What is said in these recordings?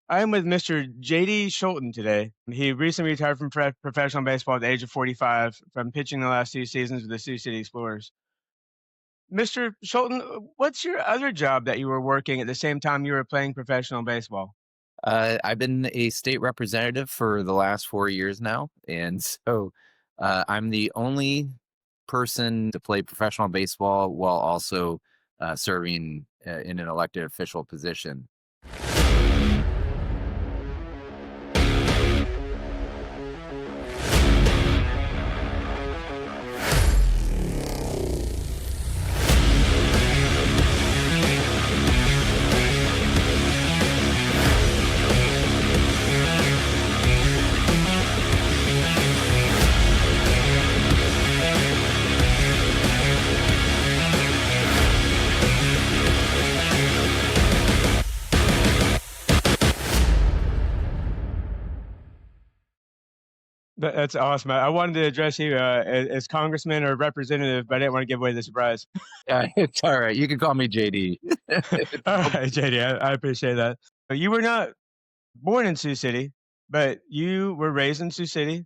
I am with Mr. JD Scholten today. He recently retired from professional baseball at the age of 45 from pitching the last 2 seasons with the Sioux City Explorers. Mr. Scholten, what's your other job that you were working at the same time you were playing professional baseball? I've been a state representative for the last 4 years now, and so I'm the only person to play professional baseball while also serving in an elected official position. That's awesome. I wanted to address you as congressman or representative, but I didn't want to give away the surprise. It's all right. You can call me JD. All right, JD, I appreciate that. You were not born in Sioux City, but you were raised in Sioux City,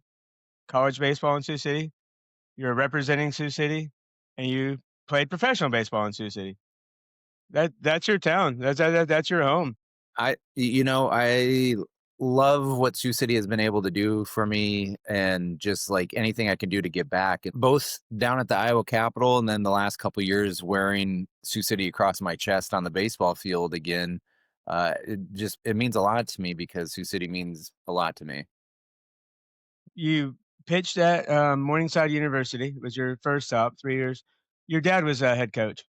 college baseball in Sioux City. You were representing Sioux City, and you played professional baseball in Sioux City. That's your town. That's your home. I love what Sioux City has been able to do for me and just like anything I can do to give back. Both down at the Iowa Capitol and then the last couple years wearing Sioux City across my chest on the baseball field again. It means a lot to me because Sioux City means a lot to me. You pitched at Morningside University. Was your first stop, 3 years. Your dad was a head coach.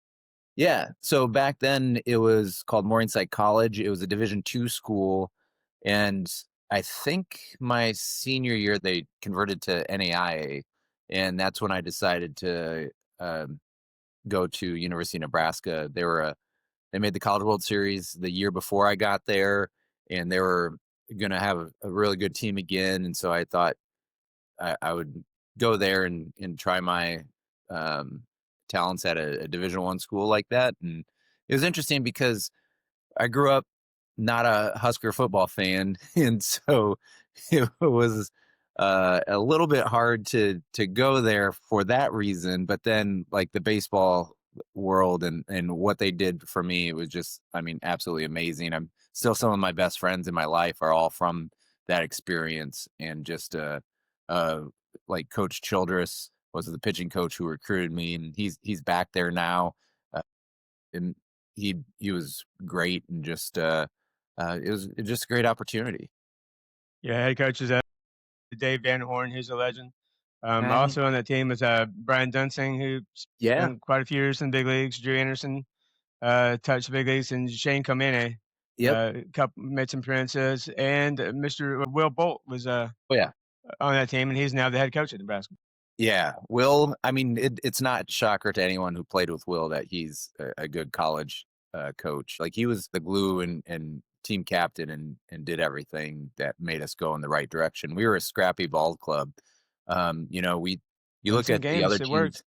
Yeah. So back then it was called Morningside College. It was a Division II school. And I think my senior year they converted to NAIA. And that's when I decided to go to University of Nebraska. They made the College World Series the year before I got there, and they were going to have a really good team again. And so I thought I would go there and try my um, talents at a Division I school like that. And it was interesting because I grew up not a Husker football fan, and so it was a little bit hard to go there for that reason. But then, like the baseball world and what they did for me, it was just, I mean, absolutely amazing. I'm still some of my best friends in my life are all from that experience, and just uh, like Coach Childress was the pitching coach who recruited me, and he's back there now, and he was great, and just it was just a great opportunity. Yeah, head coach is Dave Van Horn, who's a legend. Uh, Also on that team is Brian Dunsing, who yeah. spent quite a few years in the big leagues. Drew Anderson touched the big leagues, and Shane Comene Yep. couple made some appearances. And Mr. Will Bolt was Oh yeah. on that team, and he's now the head coach at Nebraska. Yeah. Will, I mean, it's not shocker to anyone who played with Will that he's a good college coach. Like he was the glue and team captain and did everything that made us go in the right direction. We were a scrappy ball club. You Win look some at the other games, it teams. worked.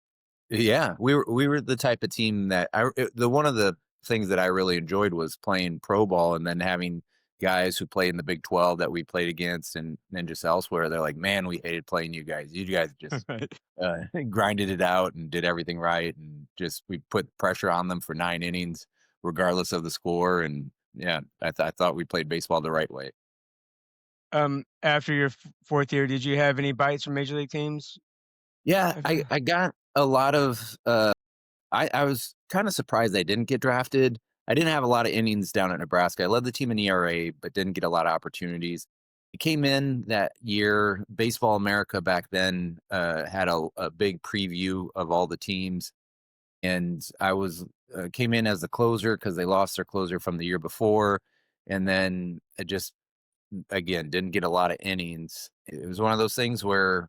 Yeah, we were the type of team that the one of the things that I really enjoyed was playing pro ball and then having guys who played in the Big 12 that we played against and just elsewhere. They're like, man, we hated playing you guys. You guys just Right. grinded it out and did everything right, and just we put pressure on them for 9 innings, regardless of the score. And yeah, I thought we played baseball the right way. After your fourth year, did you have any bites from major league teams? Yeah, I After I got a lot of I was kind of surprised I didn't get drafted. I didn't have a lot of innings down at Nebraska. I led the team in ERA, but didn't get a lot of opportunities. I came in that year. Baseball America back then had a big preview of all the teams, and I was came in as the closer because they lost their closer from the year before, and then I just again didn't get a lot of innings. It was one of those things where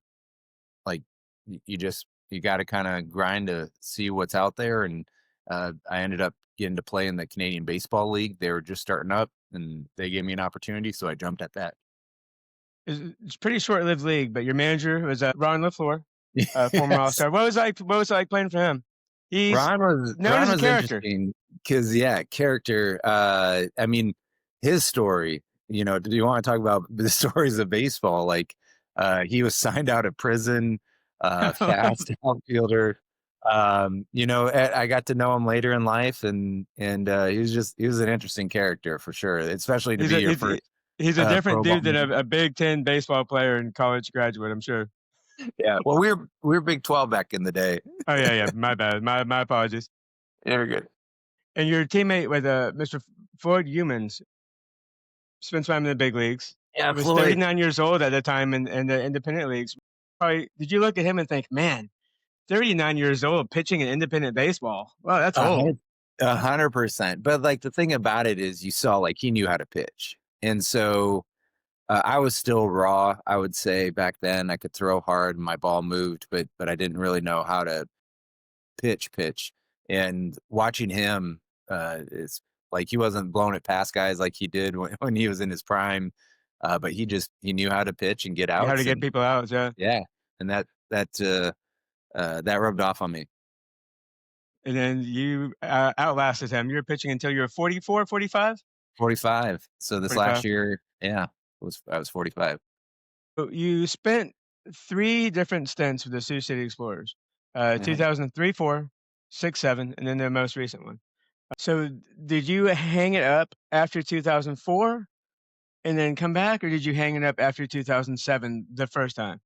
like you got to kind of grind to see what's out there. And I ended up getting to play in the Canadian Baseball League. They were just starting up, and they gave me an opportunity, so I jumped at that. it's a pretty short-lived league, but your manager was Ron LaFleur, former Yes. All-Star. What was it like playing for him? He's known Ron as a was character. interesting because yeah, character. I mean, his story. do you want to talk about the stories of baseball? Like, he was signed out of prison, fast outfielder. I got to know him later in life, and he was an interesting character for sure, especially to He's be a your he's first he's a different pro ball dude than man. a Big Ten baseball player and college graduate, I'm sure. Yeah, well, we were Big 12 back in the day. Oh, yeah, yeah, my bad. My apologies. You're good. And your teammate with, Mr. Floyd Humans spent time in the big leagues. Yeah, He was Floyd. 39 years old at the time in the independent leagues. Probably did you look at him and think, "Man, 39 years old pitching in independent baseball. Wow, that's A old." hun 100%. But, like, the thing about it is you saw, like, he knew how to pitch. And so, I was still raw, I would say, back then. I could throw hard, my ball moved, but I didn't really know how to pitch. And watching him, is like, he wasn't blowing it past guys like he did when he was in his prime, but he knew how to pitch and get You how to outs, get and people out, yeah. yeah, and that rubbed off on me. And then you, outlasted him. You were pitching until you were 44, 45? 45. So this last 45. year, yeah, I was 45. So you spent 3 different stints with the Sioux City Explorers, Mhm. 2003, 4, 6, 7, and then the most recent one. So did you hang it up after 2004 and then come back, or did you hang it up after 2007 the first time?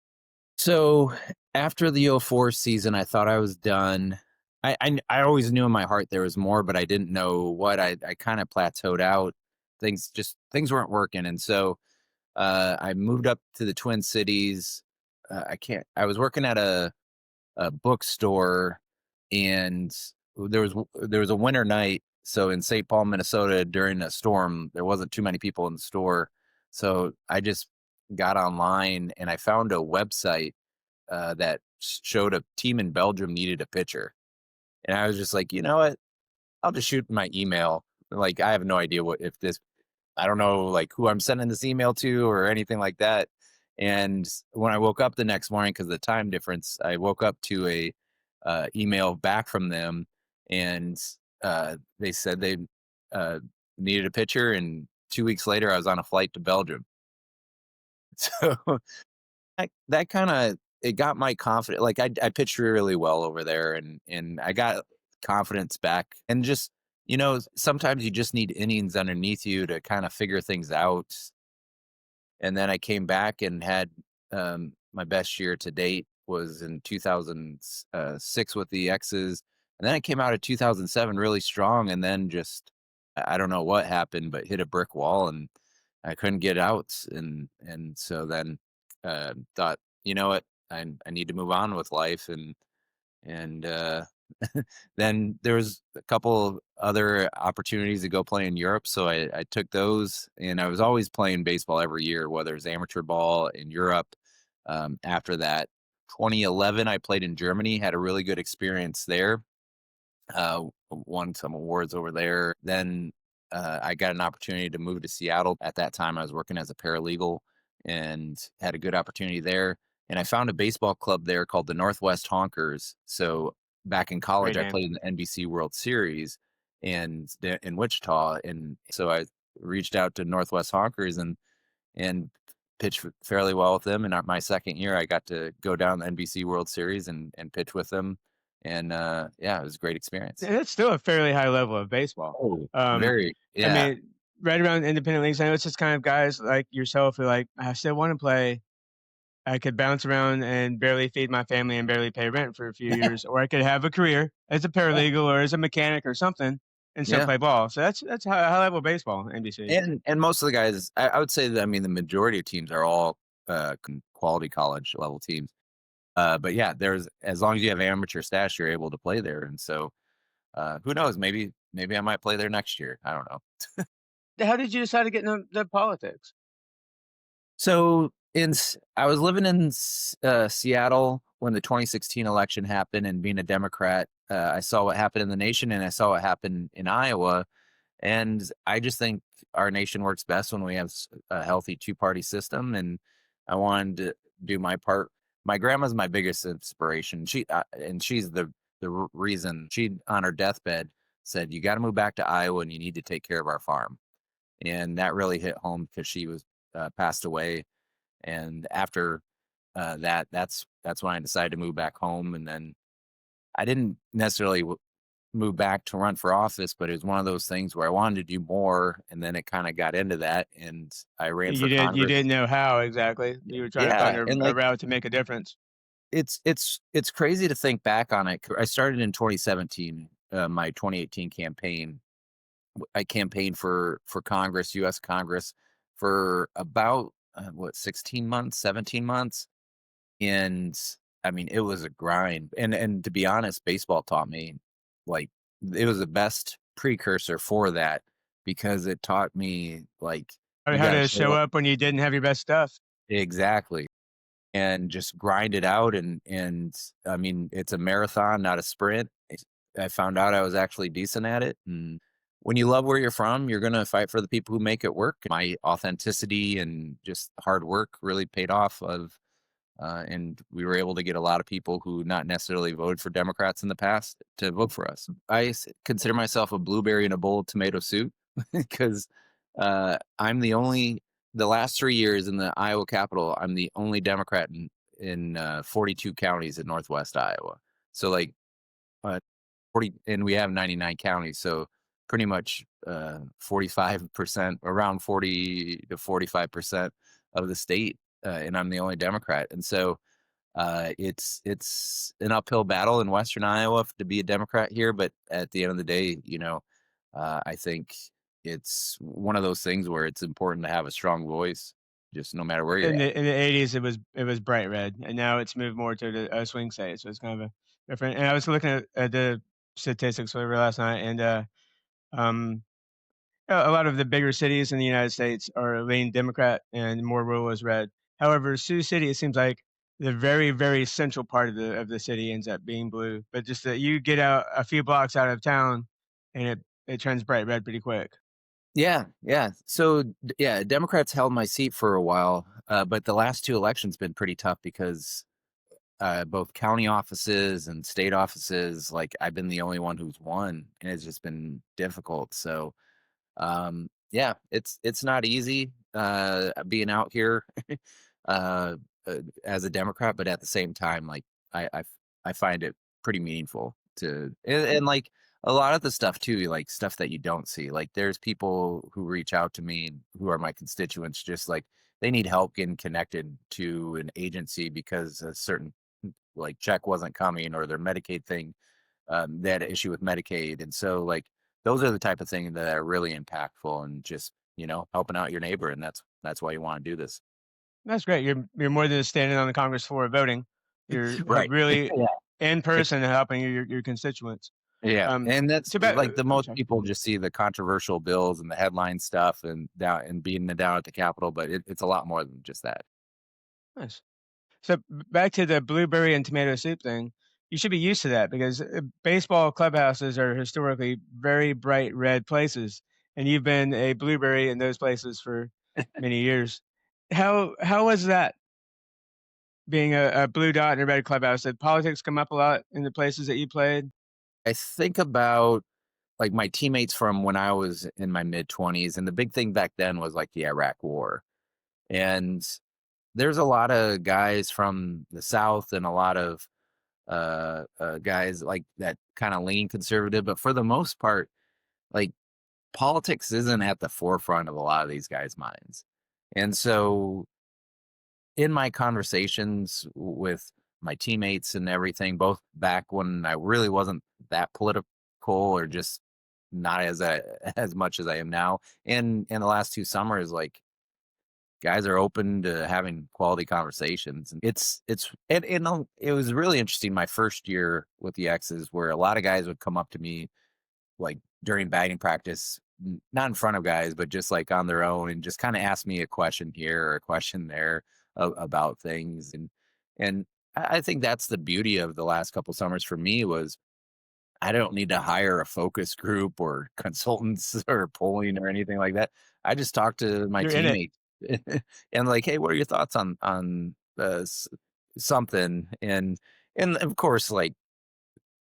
So after the '04 season, I thought I was done. I always knew in my heart there was more, but I didn't know what. I kind of plateaued out. Things weren't working, and so I moved up to the Twin Cities. I can't. I was working at a bookstore, and there was a winter night. So in St. Paul, Minnesota, during a storm, there wasn't too many people in the store. So I just got online and I found a website that showed a team in Belgium needed a pitcher, and I was just like, you know what? I'll just shoot my email. Like, I have no idea what if this. I don't know like who I'm sending this email to or anything like that. And when I woke up the next morning, because the time difference, I woke up to a email back from them, and they said they uh, needed a pitcher. And 2 weeks later, I was on a flight to Belgium. So that kind of it got my confidence. Like, I pitched really well over there, and I got confidence back. And just sometimes you just need innings underneath you to kind of figure things out. And then I came back and had my best year to date was in 2006 with the X's, and then I came out of 2007 really strong, and then just I don't know what happened, but hit a brick wall, and I couldn't get out. And so then thought, you know what, I need to move on with life. And then there was a couple other opportunities to go play in Europe, so I took those, and I was always playing baseball every year, whether it's amateur ball in Europe. After that, 2011, I played in Germany, had a really good experience there. Won some awards over there. Then I got an opportunity to move to Seattle. At that time, I was working as a paralegal and had a good opportunity there. And I found a baseball club there called the Northwest Honkers. So back in college, Great I name. played in the NBC World Series in Wichita, and so I reached out to Northwest Honkers and pitched fairly well with them. And my second year, I got to go down the NBC World Series and pitch with them. And yeah, it was a great experience. And it's still a fairly high level of baseball. Oh, Um, very, I yeah, mean, right around independent leagues, I know it's just kind of guys like yourself who like, I still want to play. I could bounce around and barely feed my family and barely pay rent for a few years, or I could have a career as a yeah, paralegal or as a mechanic or something and still yeah. play ball. So that's high level baseball, NBC. And most of the guys, I would say that, I mean, the majority of teams are all quality college level teams. But yeah, there's as long as you have amateur status, you're able to play there. And so who knows? Maybe I might play there next year. I don't know. How did you decide to get into the politics? So I was living in Seattle when the 2016 election happened, and being a Democrat, I saw what happened in the nation, and I saw what happened in Iowa. And I just think our nation works best when we have a healthy two-party system. And I wanted to do my part. My grandma's my biggest inspiration. And she's the reason. She, on her deathbed, said, "You got to move back to Iowa, and you need to take care of our farm." and that really hit home because she was passed away. And after that's when I decided to move back home. And then I didn't necessarily move back to run for office, but it was one of those things where I wanted to do more, and then it kind of got into that, and I ran for You Congress. didn't know how exactly. You were trying to find Yeah, and a like route to make a difference. it's crazy to think back on it. I started in 2017, my 2018 campaign. I campaigned for Congress, U.S. Congress, for about what 16 months, 17 months, and I mean it was a grind. And to be honest, baseball taught me, like, it was the best precursor for that because it taught me, like, I mean, you how got to to show show up. up when you didn't have your best stuff. Exactly. And just grind it out. And I mean, it's a marathon, not a sprint. I found out I was actually decent at it. And when you love where you're from, you're gonna fight for the people who make it work. My authenticity and just hard work really paid off. And we were able to get a lot of people who not necessarily voted for Democrats in the past to vote for us. Consider myself a blueberry in a bowl of tomato soup because I'm the only, the last 3 years in the Iowa Capitol, I'm the only Democrat in 42 counties in Northwest Iowa. So like uh, 40, and we have 99 counties, so pretty much 45%, around 40 to 45% of the state, and I'm the only Democrat. And so it's an uphill battle in Western Iowa to be a Democrat here, but at the end of the day, I think it's one of those things where it's important to have a strong voice, just no matter where you're at. In the '80s, it was bright red, and now it's moved more to the swing state. So it's kind of a different. And I was looking at the statistics whatever last night, and um, a lot of the bigger cities in the United States are leaning Democrat, and more rural is red. However, Sioux City, it seems like the very central part of the city ends up being blue. But just that you get out a few blocks out of town, and it turns bright red pretty quick. Yeah, yeah. So yeah, Democrats held my seat for a while, but the last two elections been pretty tough because both county offices and state offices, like, I've been the only one who's won, and it's just been difficult. So yeah, it's not easy being out here uh, as a Democrat, but at the same time, like, I find it pretty meaningful to, and like a lot of the stuff too, like stuff that you don't see. Like, there's people who reach out to me who are my constituents, just like they need help getting connected to an agency because a certain, like, check wasn't coming, or their Medicaid thing, they had an issue with Medicaid. And so, like, those are the type of things that are really impactful, and just, helping out your neighbor. And that's why you want to do this. That's great. You're more than just standing on the Congress floor voting. You're Right. really Yeah. in It's person helping your constituents. yeah. Um, And that's so about like the I'm most sorry. people just see the controversial bills and the headline stuff and down and being down at the Capitol, but it's a lot more than just that. Nice. So back to the blueberry and tomato soup thing. You should be used to that because baseball clubhouses are historically very bright red places, and you've been a blueberry in those places for many years. How was that being a blue dot in a red clubhouse? Did politics come up a lot in the places that you played? I think about, like, my teammates from when I was in my mid 20s, and the big thing back then was like the Iraq War. And there's a lot of guys from the South and a lot of guys like that kind of lean conservative, but for the most part, like, politics isn't at the forefront of a lot of these guys' minds. And so, in my conversations with my teammates and everything, both back when I really wasn't that political, or just not as much as I am now, and in the last 2 summers, like, guys are open to having quality conversations. And it was really interesting my first year with the X's, where a lot of guys would come up to me, like, during batting practice, not in front of guys, but just like on their own, and just kind of ask me a question here or a question there about things. And I think that's the beauty of the last couple summers for me, was I don't need to hire a focus group or consultants or polling or anything like that. I just talk to my You're in it. teammates and, like, "Hey, what are your thoughts on something?" And of course, like,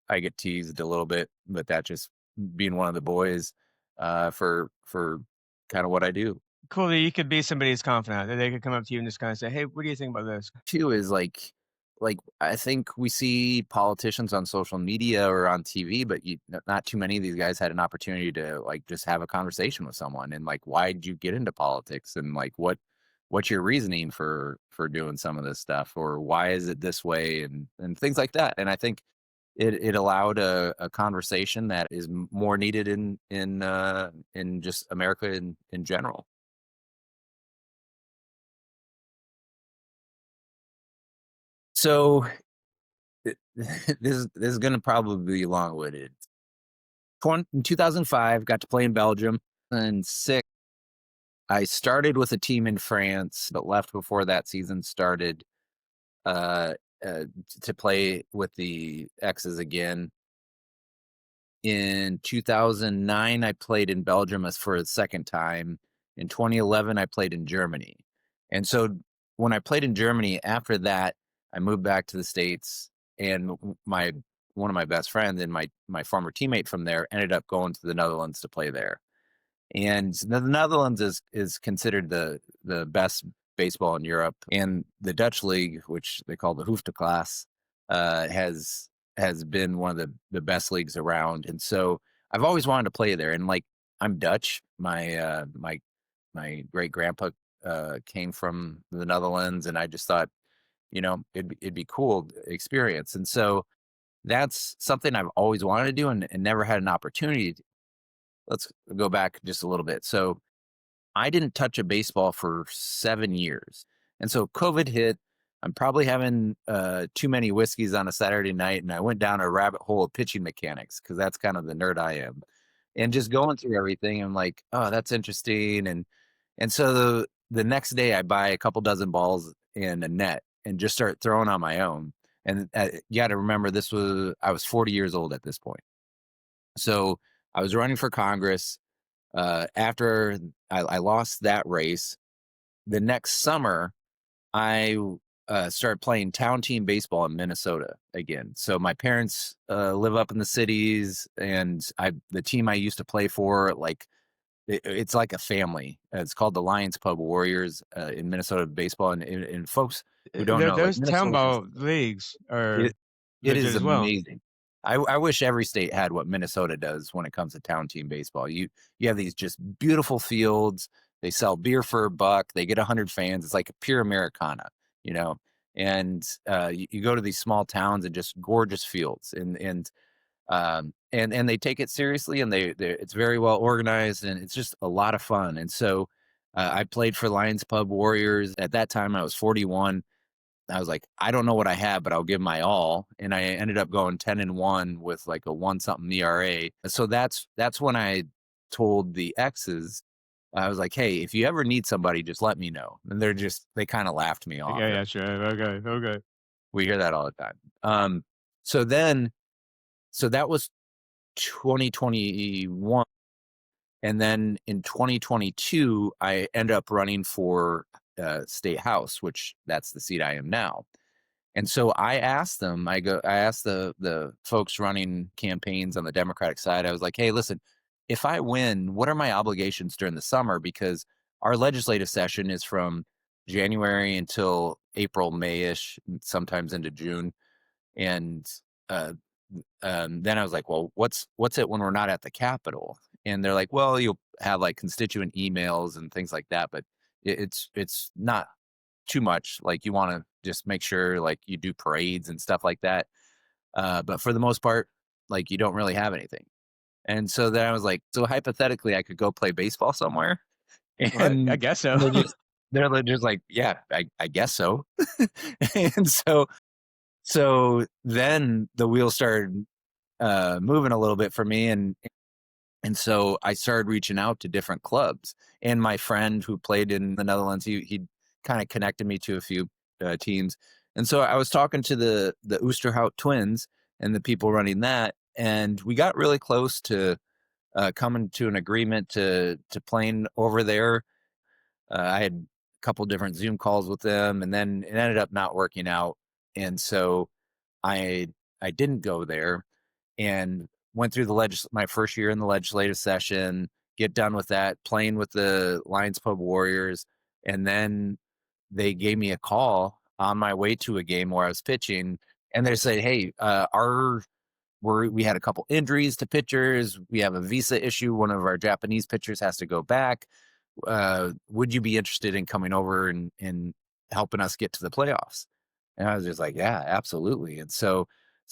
I get teased a little bit, but that just being one of the boys for kind of what I do. Cool that you could be somebody's confidant, that they could come up to you and just kinda say, "Hey, what do you think about this?" Too is like I think we see politicians on social media or on TV, but not too many of these guys had an opportunity to like just have a conversation with someone and like why did you get into politics and like what's your reasoning for doing some of this stuff or why is it this way and things like that. And I think it allowed a conversation that is more needed in just America in general. So this is gonna probably be long-winded. In 2005, got to play in Belgium. And six, I started with a team in France, but left before that season started uh, to play with the X's again. In 2009, I played in Belgium as for the second time. In 2011, I played in Germany. And so when I played in Germany, after that, I moved back to the States, and my one of my best friends and my former teammate from there ended up going to the Netherlands to play there. And the Netherlands is considered the best baseball in Europe, and the Dutch league, which they call the Hoofdklasse, has been one of the best leagues around. And so I've always wanted to play there. And like I'm Dutch, my great grandpa came from the Netherlands, and I just thought, it'd be cool experience. And so that's something I've always wanted to do and never had an opportunity. Let's go back just a little bit. So I didn't touch a baseball for 7 years. And so COVID hit. I'm probably having too many whiskeys on a Saturday night, and I went down a rabbit hole of pitching mechanics because that's kind of the nerd I am. And just going through everything, I'm like, oh, that's interesting. And so the next day, I buy a couple dozen balls and a net and just start throwing on my own. And you got to remember, I was 40 years old at this point. So I was running for Congress. After I lost that race, the next summer I started playing town team baseball in Minnesota again. So my parents live up in the cities, and the team I used to play for, like it's like a family. It's called the Lions Pub Warriors in Minnesota baseball, and folks who don't know, like Those town Minnesota is ball leagues it are it legit is as well. amazing. I wish every state had what Minnesota does when it comes to town team baseball. You have these just beautiful fields. They sell beer for a buck. They get 100 fans. It's like a pure Americana, you know. And you go to these small towns and just gorgeous fields, and they take it seriously, and it's very well organized, and it's just a lot of fun. And so I played for Lions Pub Warriors. At that time, I was 41. I was like, I don't know what I have, but I'll give my all. And I ended up going 10-1 with like a one something ERA. So that's when I told the exes, I was like, hey, if you ever need somebody, just let me know. And they kind of laughed me off. Yeah, yeah, sure. Okay, okay. We hear that all the time. So then, so that was 2021. And then in 2022, I ended up running for state house, which that's the seat I am now. And so I asked them, I asked the folks running campaigns on the Democratic side, I was like, hey, listen, if I win, what are my obligations during the summer? Because our legislative session is from January until April, May-ish, sometimes into June. And uh, then I was like, well, what's it when we're not at the Capitol? And they're like, well, you'll have like constituent emails and things like that, but it's not too much. Like you want to just make sure like you do parades and stuff like that. But for the most part, like you don't really have anything. And so then I was like, so hypothetically, I could go play baseball somewhere, What? I and guess so. they're just like, yeah, I guess so. And so then the wheels started moving a little bit for me, and so I started reaching out to different clubs. And my friend who played in the Netherlands, he kind of connected me to a few teams. And so I was talking to the Oosterhout twins and the people running that, and we got really close to coming to an agreement to playing over there. I had a couple different Zoom calls with them, and then it ended up not working out. And so I I didn't go there, and went through my first year in the legislative session, get done with that, playing with the Lions Pub Warriors, and then they gave me a call on my way to a game where I was pitching, and they said, "Hey, we had a couple injuries to pitchers. We have a visa issue. One of our Japanese pitchers has to go back. Would you be interested in coming over and helping us get to the playoffs?" And I was just like, "Yeah, absolutely." And so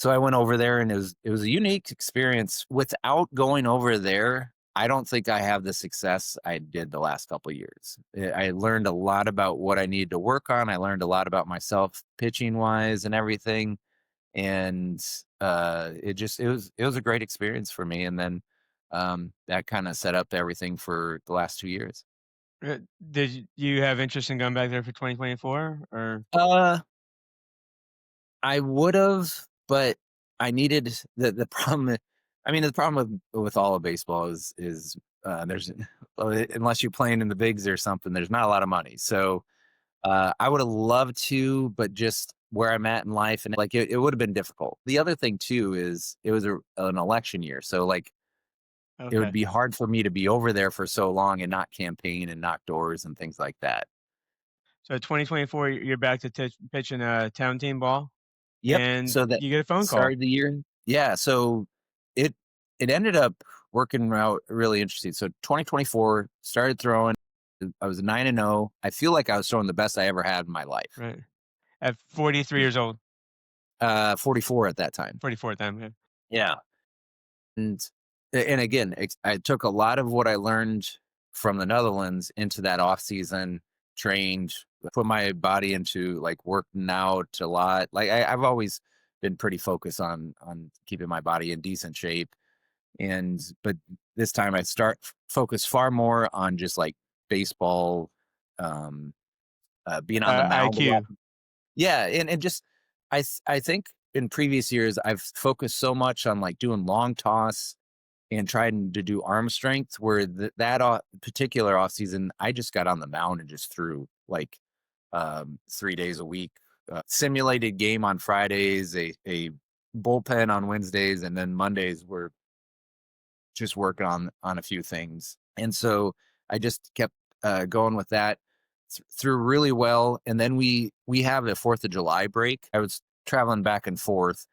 I went over there, and it was a unique experience. Without going over there, I don't think I have the success I did the last couple of years. I learned a lot about what I needed to work on. I learned a lot about myself pitching wise and everything. And it was a great experience for me. And then that kind of set up everything for the last 2 years. Did you have interest in going back there for 2024 or Uh I would have, but I needed the problem. I mean, the problem with all of baseball is there's unless you're playing in the bigs or something, there's not a lot of money. So I would have loved to, but just where I'm at in life, and like it would have been difficult. The other thing too is it was an election year, so like it would okay. be hard for me to be over there for so long and not campaign and knock doors and things like that. So 2024, you're back to pitching a town team ball, Yep. and So that you get a phone call, started the year. Yeah. So it it ended up working out really interesting. So 2024 started throwing. I was 9-0. I feel like I was throwing the best I ever had in my life. right? At 43 years old, 44 at that time. 44 at the time. Yeah. Yeah. And again, I took a lot of what I learned from the Netherlands into that off season, trained, put my body into like working out a lot. Like I've always been pretty focused on keeping my body in decent shape. And but this time I start focus far more on just like baseball, um, being on the mound a lot. IQ. Yeah, and just I think in previous years I've focused so much on like doing long toss and trying to do arm strength where particular off season, I just got on the mound and just threw like 3 days a week, simulated game on Fridays, a bullpen on Wednesdays, and then Mondays were just working on a few things. And so I just kept going with that through really well. And then we have a 4th of July break. I was traveling back and forth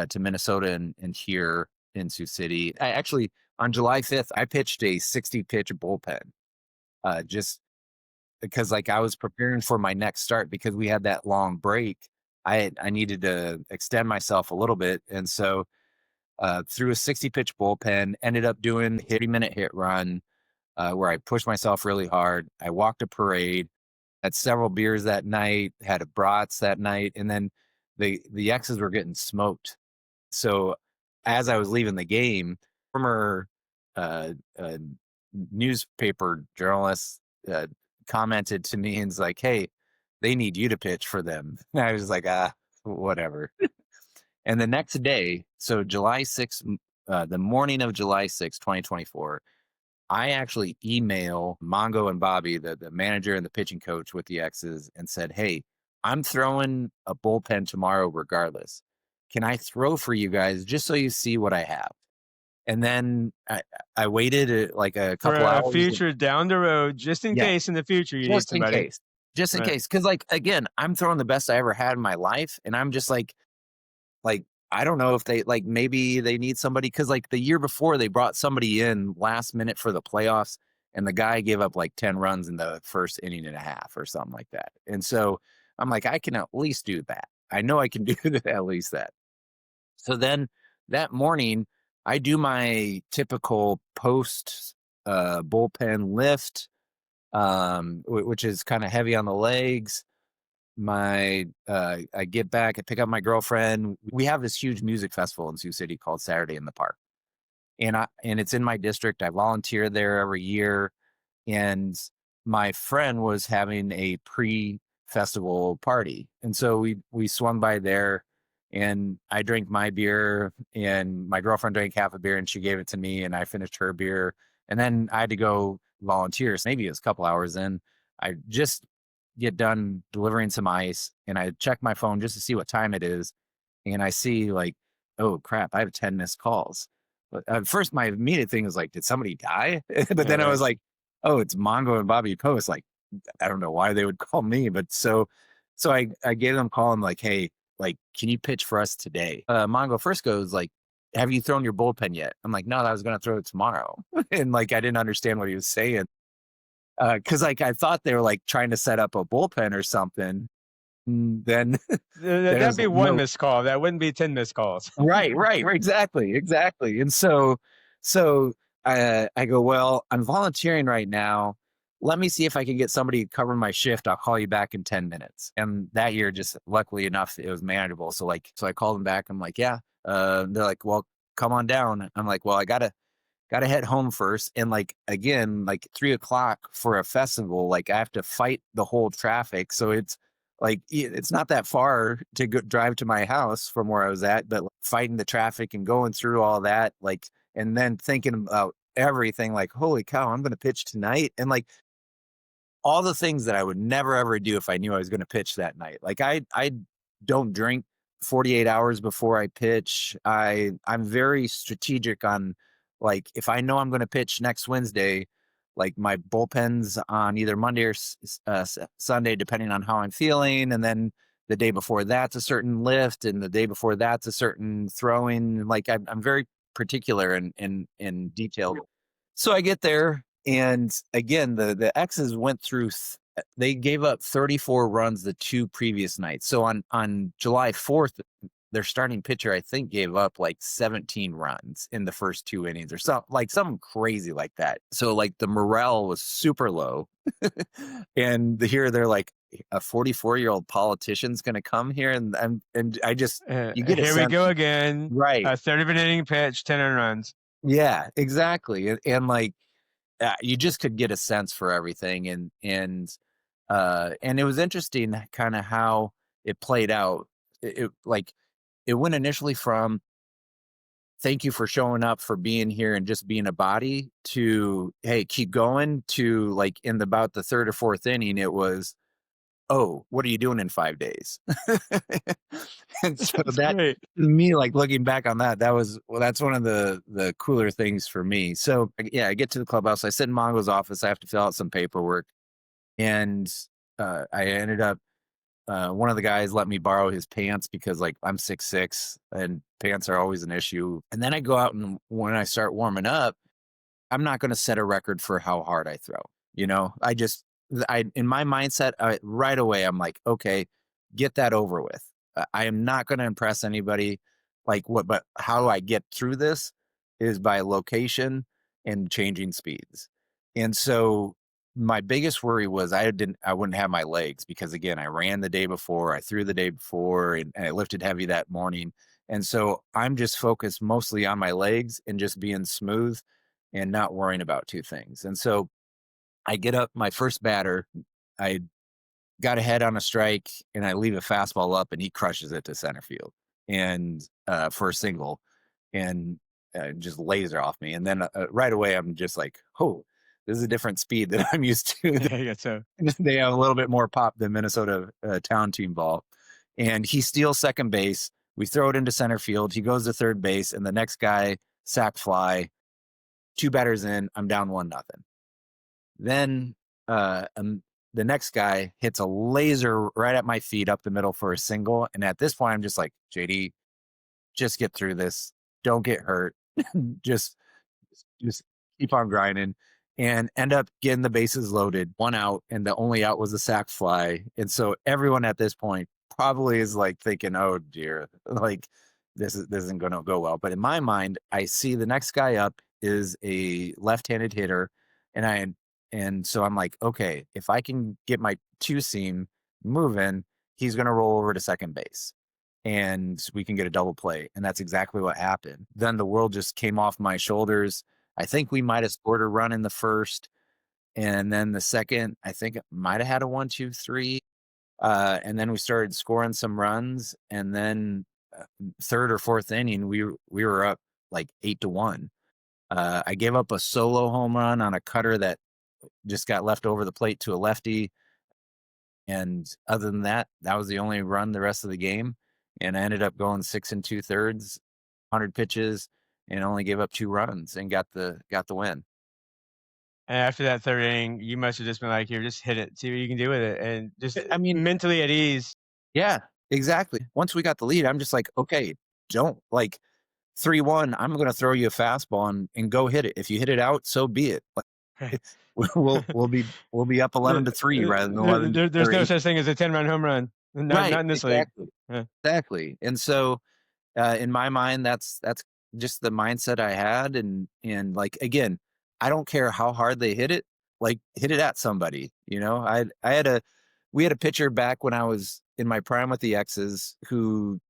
to Minnesota and here in Sioux City. I actually on July 5th I pitched a 60 pitch bullpen, just because like I was preparing for my next start because we had that long break. I needed to extend myself a little bit, and so threw a 60 pitch bullpen. Ended up doing 30-minute hit run where I pushed myself really hard. I walked a parade, had several beers that night, had a brats that night, and then the X's were getting smoked. So as I was leaving the game, former uh, uh, newspaper journalist commented to me and was like, "Hey, they need you to pitch for them." And I was like, whatever." And the next day, so July 6th, the morning of July 6th, 2024, I actually email Mongo and Bobby, the manager and the pitching coach with the X's, and said, "Hey, I'm throwing a bullpen tomorrow regardless. Can I throw for you guys just so you see what I have?" And then I waited like a For couple a hours. future down the road, just in Yeah, case in the future you need just in somebody. case. Just in Right. case. Cause like again, I'm throwing the best I ever had in my life. And I'm just like, I don't know if they like maybe they need somebody because like the year before they brought somebody in last minute for the playoffs and the guy gave up like 10 runs in the first inning and a half or something like that. And so I'm like, I can at least do that. I know I can do at least that. So then that morning, I do my typical post bullpen lift, which is kind of heavy on the legs. I get back, I pick up my girlfriend. We have this huge music festival in Sioux City called Saturday in the Park. And it's in my district. I volunteer there every year. And my friend was having a pre-festival party. And so we swung by there and I drank my beer and my girlfriend drank half a beer and she gave it to me and I finished her beer. And then I had to go volunteer. So maybe it was a couple hours in. I just get done delivering some ice and I check my phone just to see what time it is. And I see like, oh crap, I have 10 missed calls. At first, my immediate thing was like, did somebody die? But Yeah, then I right. was like, oh, it's Mongo and Bobby Post. Like, I don't know why they would call me, but so I gave them a call. I'm like, hey, like, can you pitch for us today? Mongo first goes like, have you thrown your bullpen yet? I'm like, no, I was going to throw it tomorrow, and like I didn't understand what he was saying because like I thought they were like trying to set up a bullpen or something. Then That'd there's be one no missed call. That wouldn't be 10 missed calls. right, exactly, exactly. And so I go, well, I'm volunteering right now. Let me see if I can get somebody to cover my shift. I'll call you back in 10 minutes. And that year, just luckily enough, it was manageable. So I called them back. I'm like, yeah. They're like, well, come on down. I'm like, well, I gotta head home first. And like again, like 3 o'clock for a festival, like I have to fight the whole traffic. So it's like it's not that far to drive to my house from where I was at, but like, fighting the traffic and going through all that, like, and then thinking about everything, like, holy cow, I'm gonna pitch tonight. And like all the things that I would never ever do if I knew I was going to pitch that night. Like I don't drink 48 hours before I pitch. I'm very strategic on like if I know I'm going to pitch next Wednesday, like my bullpens on either Monday or Sunday, depending on how I'm feeling, and then the day before that's a certain lift, and the day before that's a certain throwing. Like I'm very particular and detailed. So I get there, and again, the X's went through. They gave up 34 runs the 2 previous nights. So on July 4th, their starting pitcher I think gave up like 17 runs in the first 2 innings, or something crazy like that. So like the morale was super low, and here they're like a 44-year-old politician's going to come here, and I just you get a Here we sense, go again. right? A third of an inning pitch, 10 earned runs. Yeah, exactly, and like you just could get a sense for everything, and it was interesting kind of how it played out. Like it went initially from thank you for showing up, for being here and just being a body, to hey, keep going, to like in about the third or fourth inning it was, oh, what are you doing in 5 days? And so That's that, great. me, like looking back on that, that was, well, that's one of the cooler things for me. So yeah, I get to the clubhouse, I sit in Mongo's office, I have to fill out some paperwork, and I ended up one of the guys let me borrow his pants because like I'm 6'6" and pants are always an issue. And then I go out, and when I start warming up, I'm not going to set a record for how hard I throw. I in my mindset, right away, I'm like, okay, get that over with. I am not going to impress anybody. Like what? But how do I get through this? Is by location and changing speeds. And so my biggest worry was I wouldn't have my legs because again, I ran the day before, I threw the day before, and I lifted heavy that morning. And so I'm just focused mostly on my legs and just being smooth and not worrying about two things. And so I get up my first batter. I got ahead on a strike, and I leave a fastball up, and he crushes it to center field and for a single, and just laser off me. And then right away, I'm just like, oh, this is a different speed that I'm used to. Yeah, so They have a little bit more pop than Minnesota town team ball. And he steals second base. We throw it into center field. He goes to third base, and the next guy sack fly. Two batters in, I'm down 1-0. Then the next guy hits a laser right at my feet up the middle for a single. And at this point, I'm just like, JD, just get through this. Don't get hurt. just just keep on grinding, and end up getting the bases loaded, 1 out, and the only out was a sack fly. And so everyone at this point probably is like thinking, oh dear, like this isn't going to go well. But in my mind, I see the next guy up is a left-handed hitter, and so I'm like, okay, if I can get my two seam moving, he's going to roll over to second base and we can get a double play. And that's exactly what happened. Then the world just came off my shoulders. I think we might have scored a run in the first. And then the second, I think it might have had a 1, 2, 3. And then we started scoring some runs. And then third or fourth inning, we were up like 8-1. I gave up a solo home run on a cutter that just got left over the plate to a lefty. And other than that, that was the only run the rest of the game. And I ended up going 6 2/3, 100 pitches. and only gave up 2 runs and got the win. And after that 3rd inning, you must have just been like, "Here, just hit it, see what you can do with it," and just, I mean, mentally at ease. yeah, exactly. Once we got the lead, I'm just like, "Okay, don't like 3-1, I'm gonna throw you a fastball and go hit it. If you hit it out, so be it." Like, Right. we'll be up 11 to 3 rather than 11 There's or no 8. such thing as a 10-run home run. Not Right, in this league. exactly. Yeah. Exactly. And so, in my mind, that's just the mindset I had, and like again, I don't care how hard they hit it, like hit it at somebody. I had a we had a pitcher back when I was in my prime with the X's who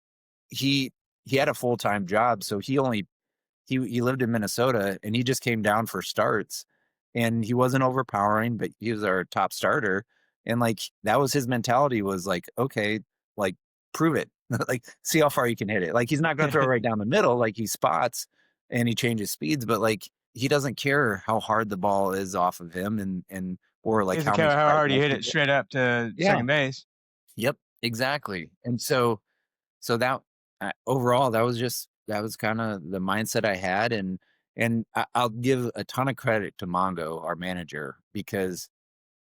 he he had a full time job, so he lived in Minnesota and he just came down for starts and he wasn't overpowering, but he was our top starter. And like that was his mentality was like, okay, like prove it. Like see how far you can hit it. Like he's not gonna throw it right down the middle, like he spots and he changes speeds, but like he doesn't care how hard the ball is off of him and or He like doesn't how many care how strike hard you hit lefties. it straight up to Yeah. second base. Yep. Exactly. And so that overall, that was kind of the mindset I had, and I'll give a ton of credit to Mongo, our manager, because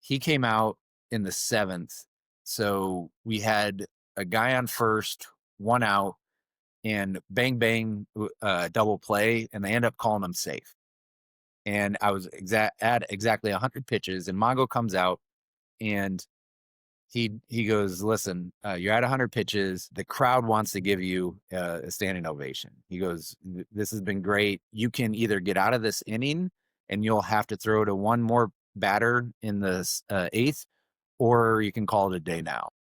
he came out in the 7th. So we had a guy on first, 1 out, and bang bang, double play, and they end up calling him safe. And I was at exactly 100 pitches, and Mongo comes out and he goes, "Listen, you're at 100 pitches. The crowd wants to give you a standing ovation." He goes, "This has been great. You can either get out of this inning and you'll have to throw to one more batter in the 8th, or you can call it a day now."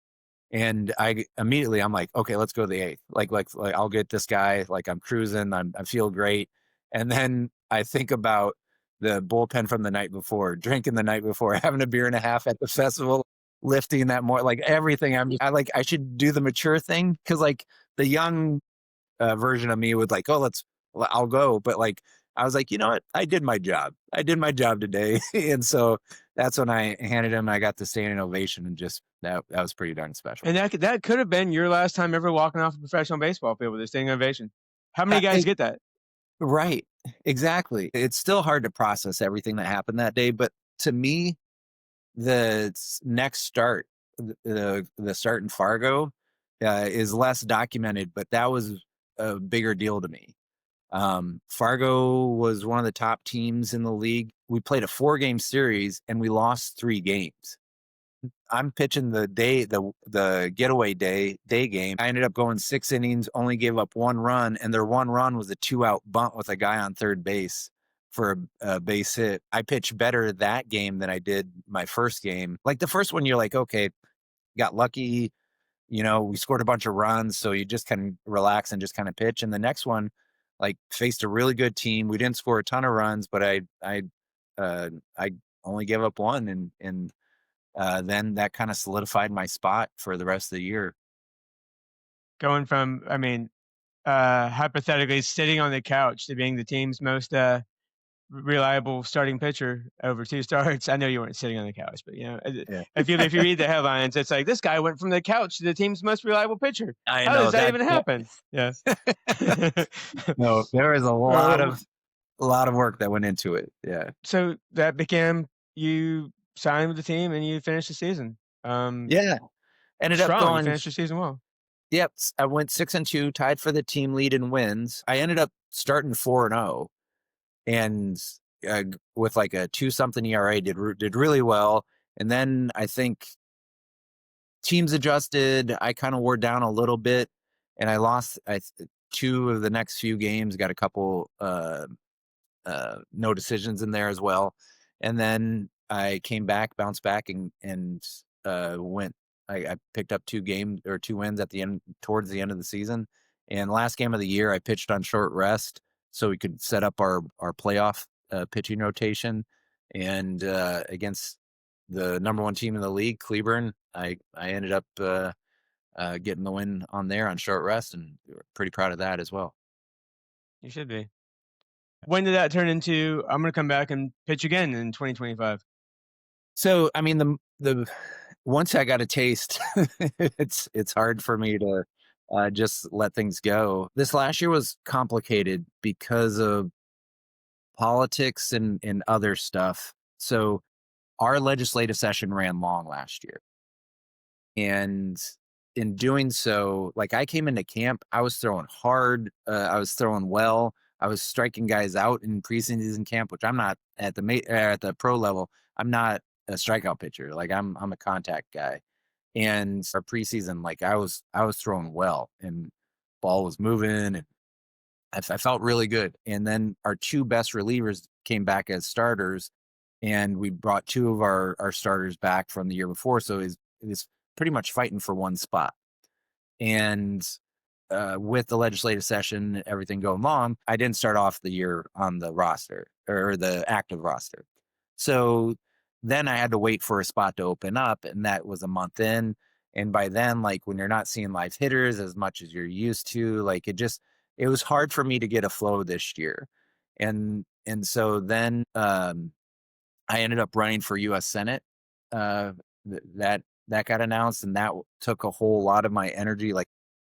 And I'm like, "Okay, let's go to the 8th. Like I'll get this guy. Like I'm cruising. I feel great." And then I think about the bullpen from the night before, drinking the night before, having a beer and a half at the festival, lifting that more, like everything. I should do the mature thing because like the young version of me would like, "Oh, I'll go." But like, I was like, you know what? I did my job. I did my job today. And so that's when I handed him, I got the standing ovation and just that was pretty darn special. And that could have been your last time ever walking off a professional baseball field with a standing ovation. How many Uh, guys it- get that? right. Exactly. It's still hard to process everything that happened that day. But to me, next start, the start in Fargo, is less documented, but that was a bigger deal to me. Fargo was one of the top teams in the league. We played a 4-game series and we lost 3 games. I'm pitching the getaway day game. I ended up going 6 innings, only gave up 1 run, and their 1 run was a 2-out bunt with a guy on third base for a base hit. I pitched better that game than I did my first game. Like the first one, you're like, okay, got lucky. We scored a bunch of runs, so you just kind of relax and just kind of pitch. And the next one, like faced a really good team. We didn't score a ton of runs, but I only gave up 1, and then that kind of solidified my spot for the rest of the year. Going from, I mean, hypothetically sitting on the couch to being the team's most reliable starting pitcher over 2 starts. I know you weren't sitting on the couch, but Yeah, if you read the headlines, it's like this guy went from the couch to the team's most reliable pitcher. I How know does that that. even happen? Yeah. No, there is a lot Uh, of work that went into it. Yeah, so that became you signed with the team and you finished the season. yeah. Ended up Strong. You going. finished the season well. Yep, I went 6-2, tied for the team lead in wins. I ended up starting 4-0, and with like a 2 something ERA, did really well. And then I think teams adjusted. I kind of wore down a little bit, and I lost 2 of the next few games. Got a couple no decisions in there as well. And then I came back, bounced back, and went. I picked up 2 wins at the end, towards the end of the season. And last game of the year, I pitched on short rest so we could set up our playoff pitching rotation. And against the number 1 team in the league, Cleburne, I ended up getting the win on there on short rest, and we were pretty proud of that as well. You should be. When did that turn into I'm gonna come back and pitch again in 2025? So, I mean, the once I got a taste, it's hard for me to just let things go. This last year was complicated because of politics and other stuff. So our legislative session ran long last year. And in doing so, like I came into camp, I was throwing hard, I was throwing well, I was striking guys out in preseason camp, which I'm not at at the pro level. I'm not a strikeout pitcher. Like I'm a contact guy. And our preseason, like I was throwing well, and ball was moving, and I felt really good. And then our two best relievers came back as starters, and we brought two of our starters back from the year before. So he's pretty much fighting for one spot. And with the legislative session, everything going long, I didn't start off the year on the roster or the active roster. So then I had to wait for a spot to open up, and that was a month in. And by then, like when you're not seeing live hitters as much as you're used to, like it was hard for me to get a flow this year. And so then I ended up running for US Senate. That got announced, and that took a whole lot of my energy. Like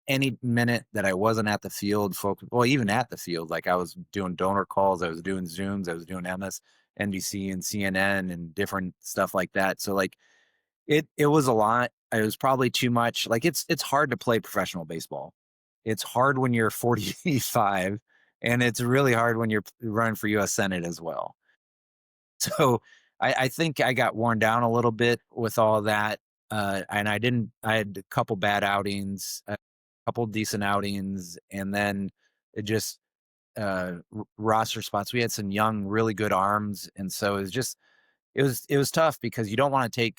any minute that I wasn't at the field, folks, well, even at the field, like I was doing donor calls, I was doing Zooms, I was doing MSNBC and CNN and different stuff like that. So like it was a lot. It was probably too much. Like it's hard to play professional baseball. It's hard when you're 45, and it's really hard when you're running for US Senate as well. So I think I got worn down a little bit with all that. And I had a couple bad outings, a couple decent outings, and then it just roster spots. We had some young, really good arms. And so it was tough because you don't want to take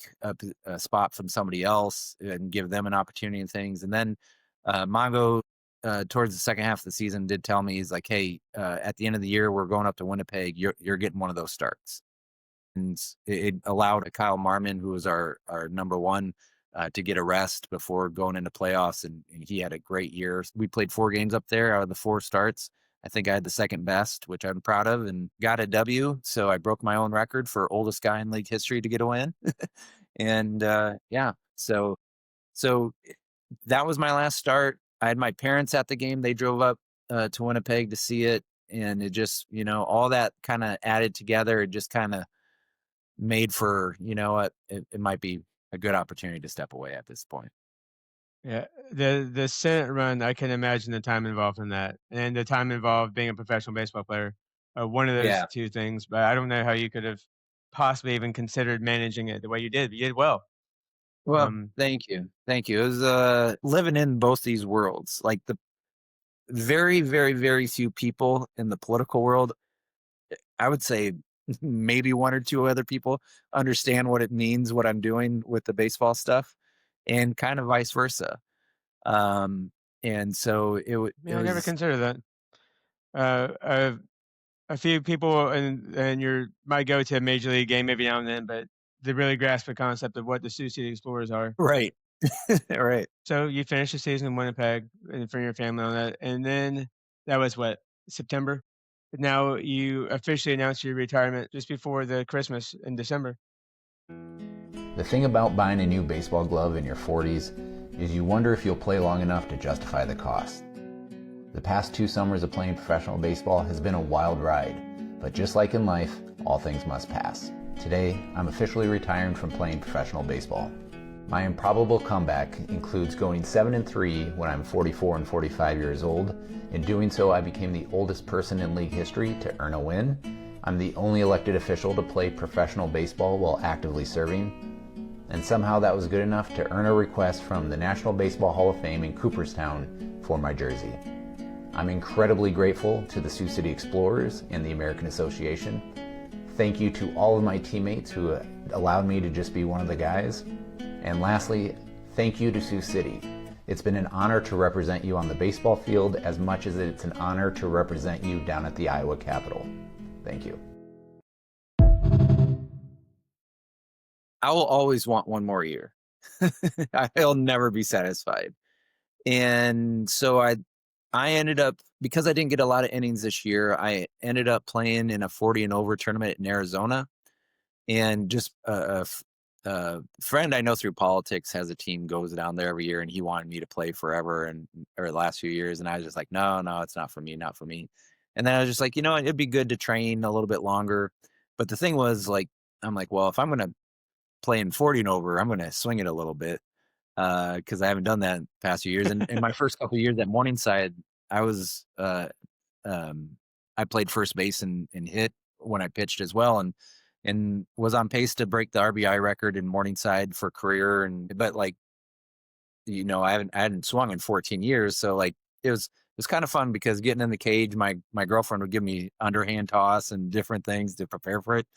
a spot from somebody else and give them an opportunity and things. And then Mongo, towards the second half of the season, did tell me, he's like, "Hey, at the end of the year, we're going up to Winnipeg. You're getting one of those starts." And it allowed Kyle Marmon, who was our number one, to get a rest before going into playoffs, and he had a great year. We played 4 games up there out of the 4 starts. I think I had the second best, which I'm proud of, and got a W. So I broke my own record for oldest guy in league history to get a win. And yeah, so that was my last start. I had my parents at the game. They drove up to Winnipeg to see it, and it just, all that kind of added together. It just kind of made for, what, it might be a good opportunity to step away at this point. Yeah, the Senate run, I can imagine the time involved in that, and the time involved being a professional baseball player, one of those Yeah. 2 things, but I don't know how you could have possibly even considered managing it the way you did. You did well. Well, Um, thank you. Thank you. It was living in both these worlds. Like the very, very, very few people in the political world, I would say maybe one or two other people understand what it means, what I'm doing with the baseball stuff, and kind of vice versa. Um, and so it yeah, I never was considered that. Uh, a few people and your might go to a major league game every now and then, but they really grasp the concept of what the Sioux City Explorers are. right. Right. So you finished the season in Winnipeg and for your family on that, and then that was what, September? Now you officially announced your retirement just before the Christmas in December. The thing about buying a new baseball glove in your 40s is you wonder if you'll play long enough to justify the cost. The past 2 summers of playing professional baseball has been a wild ride, but just like in life, all things must pass. Today, I'm officially retiring from playing professional baseball. My improbable comeback includes going 7-3 when I'm 44 and 45 years old. In doing so, I became the oldest person in league history to earn a win. I'm the only elected official to play professional baseball while actively serving. And somehow that was good enough to earn a request from the National Baseball Hall of Fame in Cooperstown for my jersey. I'm incredibly grateful to the Sioux City Explorers and the American Association. Thank you to all of my teammates who allowed me to just be one of the guys. And lastly, thank you to Sioux City. It's been an honor to represent you on the baseball field as much as it's an honor to represent you down at the Iowa Capitol. Thank you. I will always want one more year. I'll never be satisfied. And so I ended up, because I didn't get a lot of innings this year, I ended up playing in a 40 and over tournament in Arizona. And just friend I know through politics has a team, goes down there every year, and he wanted me to play forever and or the last few years, and I was just like, no, no, it's not for me, not for me. And then I was just like, it'd be good to train a little bit longer. But the thing was, like, I'm like, well, if I'm gonna play in 40 and over, I'm gonna swing it a little bit because I haven't done that in the past few years. And in my first couple of years at Morningside, I was I played first base and hit when I pitched as well, and was on pace to break the RBI record in Morningside for career. And but like I hadn't swung in 14 years, so like it was kind of fun because getting in the cage, my girlfriend would give me underhand toss and different things to prepare for it.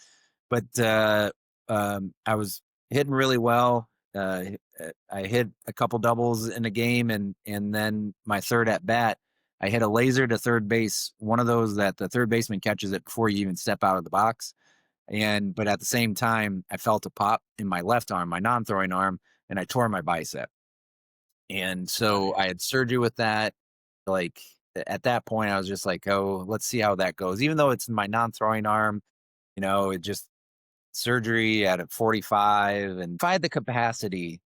But I was hitting really well. I hit a couple doubles in a game, and then my third at bat, I hit a laser to third base, one of those that the third baseman catches it before you even step out of the box. But at the same time, I felt a pop in my left arm, my non-throwing arm, and I tore my bicep. And so I had surgery with that. Like at that point, I was just like, oh, let's see how that goes. Even though it's my non-throwing arm, it just surgery at 45. And if I had the capacity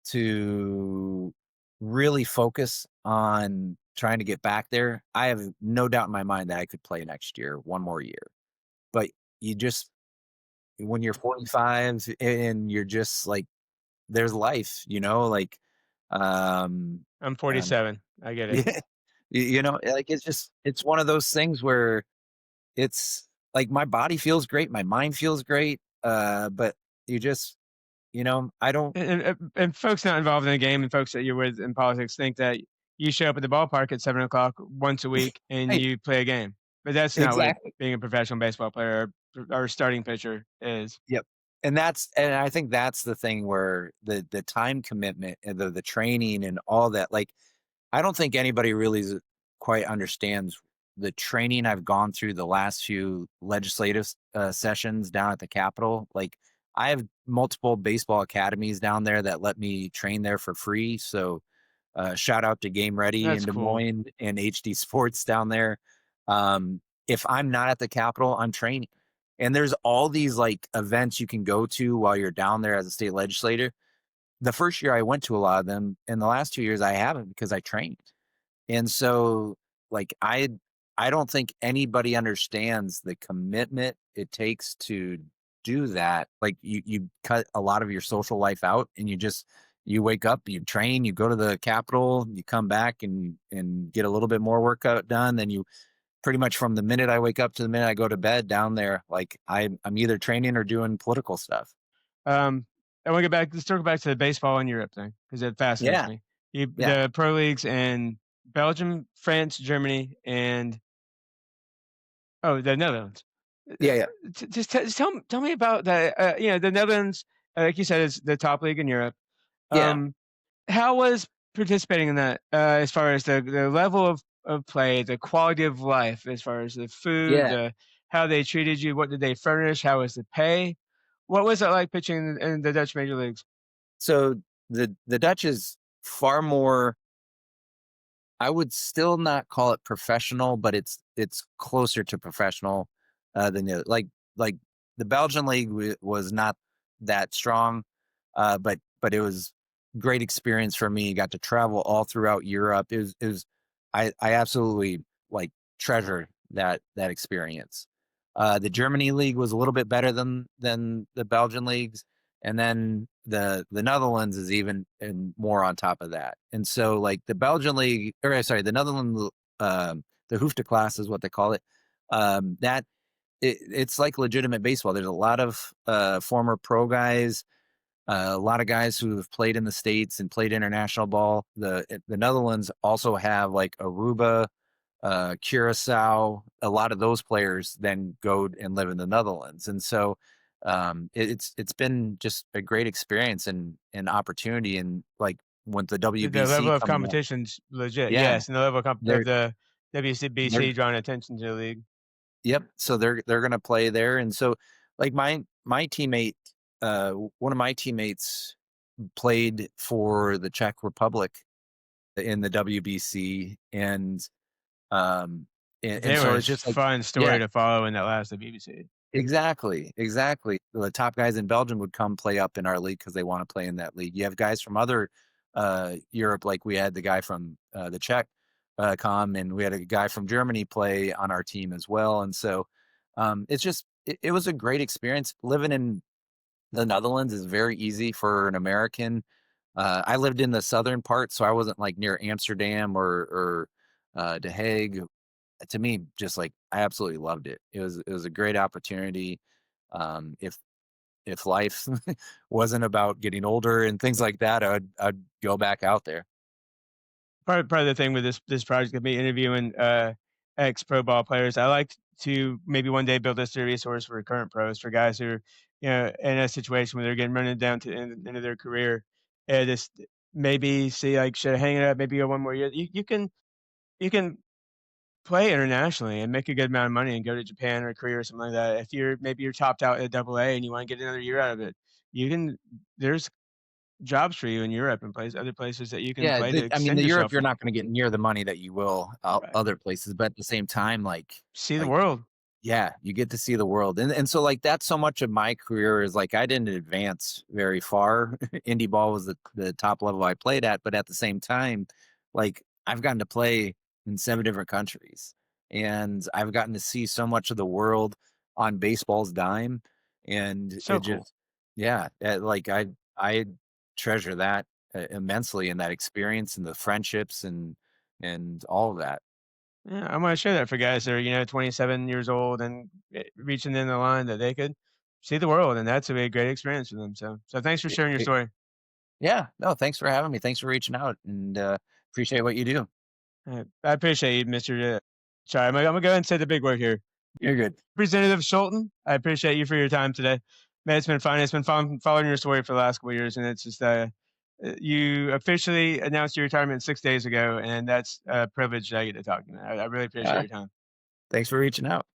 to really focus on trying to get back there, I have no doubt in my mind that I could play next year, one more year. But you just, when you're 45 and you're just like, there's life, like, um, I'm um, 47. I get it. yeah, like it's one of those things where it's like my body feels great, my mind feels great, but you just, I don't. And folks not involved in the game and folks that you're with in politics think that you show up at the ballpark at 7 o'clock once a week and Right, you play a game. But that's not what exactly. being a professional baseball player or starting pitcher is. Yep. And I think that's the thing where the time commitment and the training and all that, like, I don't think anybody really quite understands the training I've gone through the last few legislative sessions down at the Capitol. Like, I have multiple baseball academies down there that let me train there for free. So, shout out to Game Ready in That's Des cool. Moines and HD Sports down there. If I'm not at the Capitol, I'm training. And there's all these like events you can go to while you're down there as a state legislator. The first year I went to a lot of them, and the last 2 years I haven't because I trained. And so, like, I don't think anybody understands the commitment it takes to do that. Like, you cut a lot of your social life out, and you wake up, you train, you go to the Capitol, you come back and get a little bit more workout done. Then you pretty much from the minute I wake up to the minute I go to bed down there, like I'm either training or doing political stuff. Um, I want to get back. Let's circle back to the baseball in Europe thing because it fascinates Yeah, me. yeah, The pro leagues in Belgium, France, Germany, and the Netherlands. yeah, yeah, Just tell me about that. The Netherlands, like you said, is the top league in Europe. yeah, Um, how was participating in that as far as the level of play, the quality of life, as far as the food, yeah. how they treated you, what did they furnish, how was the pay? What was it like pitching in the Dutch major leagues? So the Dutch is far more. I would still not call it professional, but it's closer to professional than the like the Belgian league was not that strong, but it was great experience for me. Got to travel all throughout Europe. It was I absolutely like treasure that experience. The Germany league was a little bit better than the Belgian leagues, and then the Netherlands is even and more on top of that. And so like the Belgian league, or sorry, the Netherlands, the Hoofde class is what they call it. That it's like legitimate baseball. There's a lot of former pro guys, a lot of guys who have played in the States and played international ball. The Netherlands also have like Aruba, Curacao. A lot of those players then go and live in the Netherlands, and so it's been just a great experience and opportunity. And like when the The level WBC of coming up, competition's legit, yeah, yes, and the level of they're the they're WCBC drawing attention to the league. yep. So they're gonna play there, and so like my teammate, one of my teammates played for the Czech Republic in the WBC, and There so it's was just like fun story yeah, to follow in that last the BBC. Exactly, exactly. The top guys in Belgium would come play up in our league because they want to play in that league. You have guys from other Europe, like we had the guy from the Czech come, and we had a guy from Germany play on our team as well. And so it was a great experience. Living in the Netherlands is very easy for an American. I lived in the southern part, so I wasn't like near Amsterdam or The Hague. To me, just like I absolutely loved it. It was a great opportunity. If life wasn't about getting older and things like that, I'd go back out there. Part of the thing with this project of me interviewing ex pro ball players, I like to maybe one day build this as a resource for current pros, for guys who are, in a situation where they're getting running down to end of their career, and just maybe see like should I hang it up, maybe go one more year. You can play internationally and make a good amount of money and go to Japan or Korea or something like that. If you're topped out at double A and you want to get another year out of it, you can. There's jobs for you in Europe and other places that you can Yeah, play to I mean, extend the Europe, yourself. you're not going to get near the money that you will Right. other places, but at the same time, See the like world. yeah, you get to see the world. And so like that's so much of my career is like I didn't advance very far. Indie ball was the top level I played at, but at the same time, like I've gotten to play in 7 different countries and I've gotten to see so much of the world on baseball's dime. And So it cool. just yeah, like I treasure that immensely and that experience and the friendships and all of that. Yeah, I wanna share that for guys that are, 27 years old and, reaching the end of the line that they could see the world, and that's a great experience for them, so thanks for sharing your story. Yeah. No, thanks for having me. Thanks for reaching out and appreciate what you do. I appreciate you, Mr. Sorry, I'm gonna go ahead and say the big word here. You're good. Representative Scholten, I appreciate you for your time today. Man, it's been fun. It's been fun following your story for the last couple of years, and it's just, you officially announced your retirement 6 days ago, and that's a privilege that I get to talk to you, man. I really appreciate Uh, your time. Thanks for reaching out.